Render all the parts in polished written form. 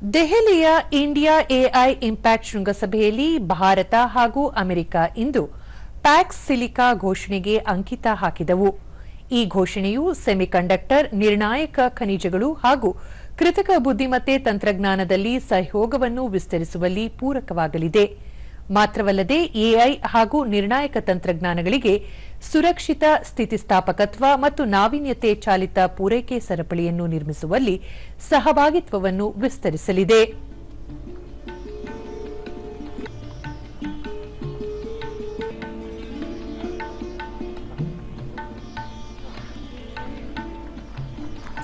ದೆಹಲಿಯ India AI impact ಶೃಂಗಸಭೆಯಲ್ಲಿ ಭಾರತ ಹಾಗೂ ಅಮೆರಿಕ ಇಂದು ಪ್ಯಾಕ್ಸ್ ಸಿಲಿಕಾ ಘೋಷಣೆಗೆ ಅಂಕಿತ ಹಾಕಿದವು. ಈ ಘೋಷಣೆಯು ಸೆಮಿಕಂಡಕ್ಟರ್, ನಿರ್ಣಾಯಕ ಖನಿಜಗಳು ಹಾಗೂ ಕೃತಕ ಬುದ್ಧಿಮತ್ತೆ ತಂತ್ರಜ್ಞಾನದಲ್ಲಿ ಸಹಯೋಗವನ್ನು ವಿಸ್ತರಿಸುವಲ್ಲಿ ಪೂರಕವಾಗಲಿದೆ. ಮಾತ್ರವಲ್ಲದೆ ಎಐ ಹಾಗೂ ನಿರ್ಣಾಯಕ ತಂತ್ರಜ್ಞಾನಗಳಿಗೆ ಸುರಕ್ಷಿತ ಸ್ಥಿತಿಸ್ಥಾಪಕತ್ವ ಮತ್ತು ನಾವೀನ್ಯತೆ ಚಾಲಿತ ಪೂರೈಕೆ ಸರಪಳಿಯನ್ನು ನಿರ್ಮಿಸುವಲ್ಲಿ ಸಹಭಾಗಿತ್ವವನ್ನು ವಿಸ್ತರಿಸಲಿದೆ.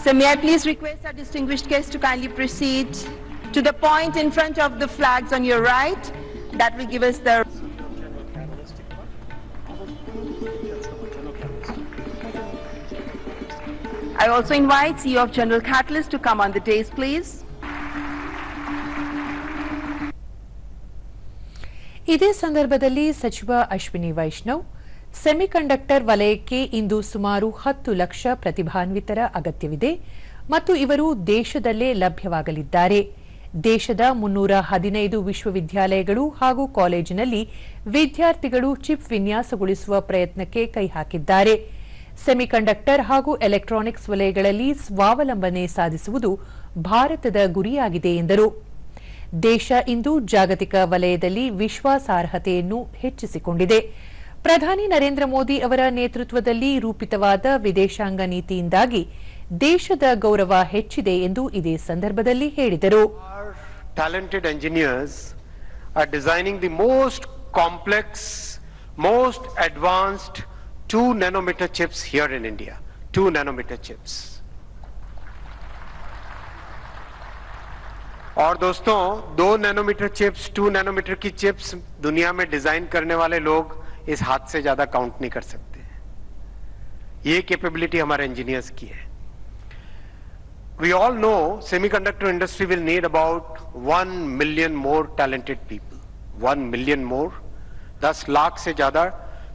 So may I please request our distinguished guests to kindly proceed to the point in front of the flags on your right. That will give us the... I also invite CEO of General Catalyst to come on the dais, please. ಇದೇ ಸಂದರ್ಭದಲ್ಲಿ ಸಚಿವ Ashwini Vaishnav, semiconductor ವಲಯಕ್ಕೆ ಇಂದು ಸುಮಾರು 10 ಲಕ್ಷ ಪ್ರತಿಭಾನ್ವಿತರ ಅಗತ್ಯವಿದೆ ಮತ್ತು ಇವರು ದೇಶದಲ್ಲೇ ಲಭ್ಯವಾಗಲಿದ್ದಾರೆ. ದೇಶದ 315 ವಿಶ್ವವಿದ್ಯಾಲಯಗಳು ಹಾಗೂ ಕಾಲೇಜಿನಲ್ಲಿ ವಿದ್ಯಾರ್ಥಿಗಳು ಚಿಪ್ ವಿನ್ಯಾಸಗೊಳಿಸುವ ಪ್ರಯತ್ನಕ್ಕೆ ಕೈ ಹಾಕಿದ್ದಾರೆ. ಸೆಮಿಕಂಡಕ್ಟರ್ ಹಾಗೂ ಎಲೆಕ್ಟ್ರಾನಿಕ್ಸ್ ವಲಯಗಳಲ್ಲಿ ಸ್ವಾವಲಂಬನೆ ಸಾಧಿಸುವುದು ಭಾರತದ ಗುರಿಯಾಗಿದೆ ಎಂದರು. ದೇಶ ಇಂದು ಜಾಗತಿಕ ವಲಯದಲ್ಲಿ ವಿಶ್ವಾಸಾರ್ಹತೆಯನ್ನು ಹೆಚ್ಚಿಸಿಕೊಂಡಿದೆ. ಪ್ರಧಾನಿ ನರೇಂದ್ರ ಮೋದಿ ಅವರ ನೇತೃತ್ವದಲ್ಲಿ ರೂಪಿತವಾದ ವಿದೇಶಾಂಗ ನೀತಿಯಿಂದಾಗಿ ದೇಶದ ಗೌರವ ಹೆಚ್ಚಿದೆ ಎಂದು ಇದೇ ಸಂದರ್ಭದಲ್ಲಿ ಹೇಳಿದರು. Talented engineers are designing the most complex, most advanced 2 nanometer chips here in India. 2 nanometer chips. और दोस्तों 2 नैनोमीटर चिप्स, 2 नैनोमीटर की चिप्स दुनिया में डिजाइन करने वाले लोग इस हाथ से ज्यादा काउंट नहीं कर सकते. ये कैपेबिलिटी हमारे इंजीनियर्स की है. We all know semiconductor industry will need about 1 million more talented people. 1 million more. 10 lakh से ज्यादा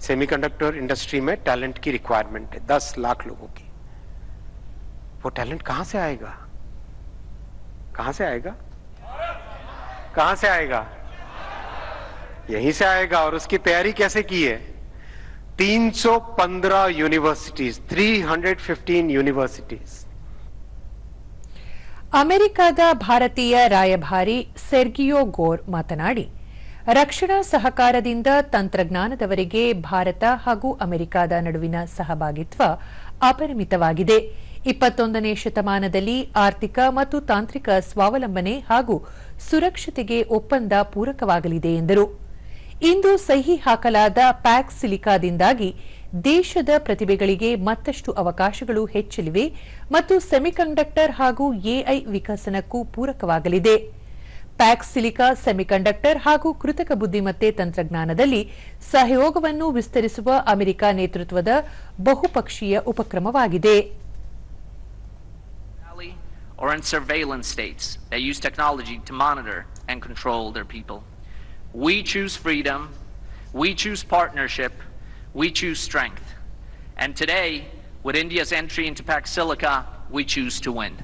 सेमीकंडक्टर इंडस्ट्री में टैलेंट की रिक्वायरमेंट है. 10 लाख लोगों की. वो टैलेंट कहां से आएगा? कहां से आएगा? कहां से आएगा? यहीं से आएगा. और उसकी तैयारी कैसे की है? 315 यूनिवर्सिटीज, 315 यूनिवर्सिटीज. ಅಮೆರಿಕದ ಭಾರತೀಯ ರಾಯಭಾರಿ ಸೆರ್ಗಿಯೋ ಗೋರ್ ಮಾತನಾಡಿ, ರಕ್ಷಣಾ ಸಹಕಾರದಿಂದ ತಂತ್ರಜ್ಞಾನದವರೆಗೆ ಭಾರತ ಹಾಗೂ ಅಮೆರಿಕದ ನಡುವಿನ ಸಹಭಾಗಿತ್ವ ಅಪರಿಮಿತವಾಗಿದೆ. 21ನೇ ಶತಮಾನದಲ್ಲಿ ಆರ್ಥಿಕ ಮತ್ತು ತಾಂತ್ರಿಕ ಸ್ವಾವಲಂಬನೆ ಹಾಗೂ ಸುರಕ್ಷತೆಗೆ ಒಪ್ಪಂದ ಪೂರಕವಾಗಲಿದೆ ಎಂದರು. ಇಂದು ಸಹಿ ಹಾಕಲಾದ ಪ್ಯಾಕ್ಸ್ ಸಿಲಿಕಾದಿಂದಾಗಿ ದೇಶದ ಪ್ರತಿಭೆಗಳಿಗೆ ಮತ್ತಷ್ಟು ಅವಕಾಶಗಳು ಹೆಚ್ಚಲಿವೆ ಮತ್ತು ಸೆಮಿಕಂಡಕ್ಟರ್ ಹಾಗೂ ಎಐ ವಿಕಸನಕ್ಕೂ ಪೂರಕವಾಗಲಿದೆ. ಪ್ಯಾಕ್ಸ್ ಸಿಲಿಕಾ ಸೆಮಿಕಂಡಕ್ಟರ್ ಹಾಗೂ ಕೃತಕ ಬುದ್ಧಿಮತ್ತೆ ತಂತ್ರಜ್ಞಾನದಲ್ಲಿ ಸಹಯೋಗವನ್ನು ವಿಸ್ತರಿಸುವ ಅಮೆರಿಕ ನೇತೃತ್ವದ ಬಹುಪಕ್ಷೀಯ ಉಪಕ್ರಮವಾಗಿದೆ. Or in surveillance states that use technology to monitor and control their people. We choose freedom, we choose partnership, we choose strength. And today, with India's entry into Pax Silica, we choose to win.